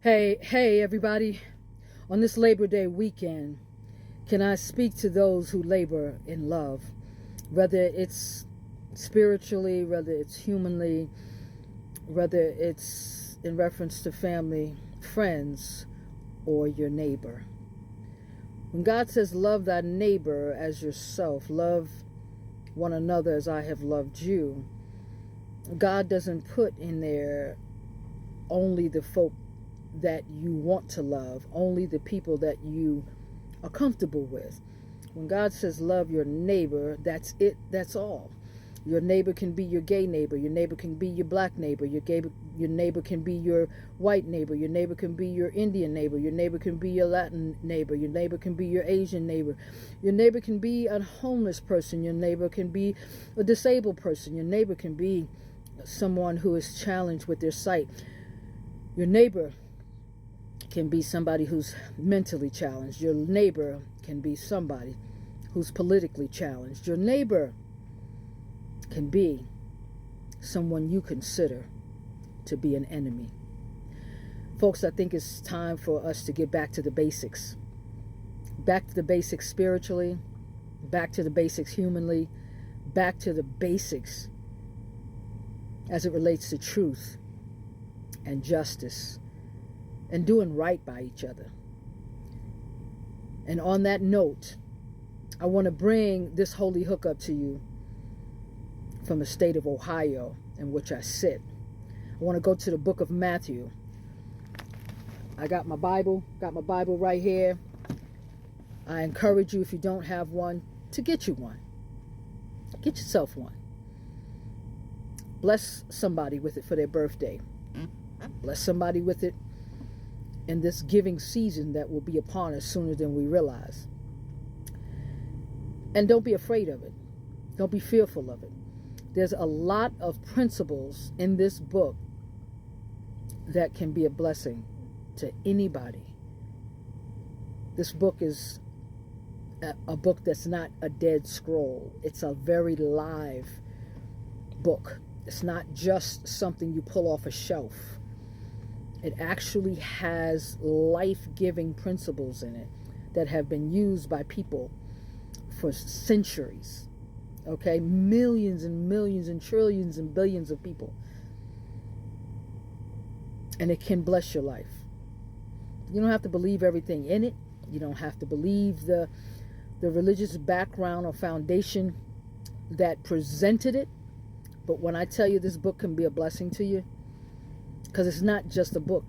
Hey, everybody. On this Labor Day weekend, can I speak to those who labor in love? Whether it's spiritually, whether it's humanly, whether it's in reference to family, friends, or your neighbor. When God says, love thy neighbor as yourself, love one another as I have loved you, God doesn't put in there only the folk that you want to love, only the people that you are comfortable with. When God says love your neighbor, that's it, that's all. Your neighbor can be your gay neighbor, your neighbor can be your black neighbor, your neighbor can be your white neighbor, your neighbor can be your Indian neighbor, your neighbor can be your Latin neighbor, your neighbor can be your Asian neighbor, your neighbor can be a homeless person, your neighbor can be a disabled person, your neighbor can be someone who is challenged with their sight. Your neighbor can be somebody who's mentally challenged. Your neighbor can be somebody who's politically challenged. Your neighbor can be someone you consider to be an enemy. Folks, I think it's time for us to get back to the basics. Back to the basics spiritually, back to the basics humanly, back to the basics as it relates to truth and justice and doing right by each other. And on that note, I want to bring this holy hookup to you from the state of Ohio in which I sit. I want to go to the book of Matthew. I got my Bible right here. I encourage you, if you don't have one, to get you one. Get yourself one. Bless somebody with it for their birthday. Bless somebody with it in this giving season that will be upon us sooner than we realize. And don't be afraid of it. Don't be fearful of it. There's a lot of principles in this book that can be a blessing to anybody. This book is a book that's not a dead scroll. It's a very live book. It's not just something you pull off a shelf. It actually has life-giving principles in it that have been used by people for centuries. Okay? Millions and millions and trillions and billions of people. And it can bless your life. You don't have to believe everything in it. You don't have to believe the religious background or foundation that presented it. But when I tell you this book can be a blessing to you, because it's not just a book.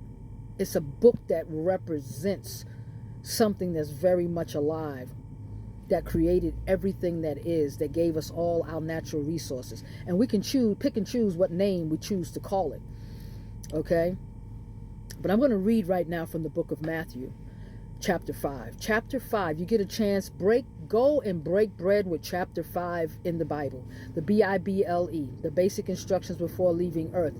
It's a book that represents something that's very much alive, that created everything that is, that gave us all our natural resources. And we can pick and choose what name we choose to call it. Okay? But I'm going to read right now from the book of Matthew, chapter 5. Chapter 5, you get a chance, go and break bread with chapter 5 in the Bible. The Bible, the basic instructions before leaving earth.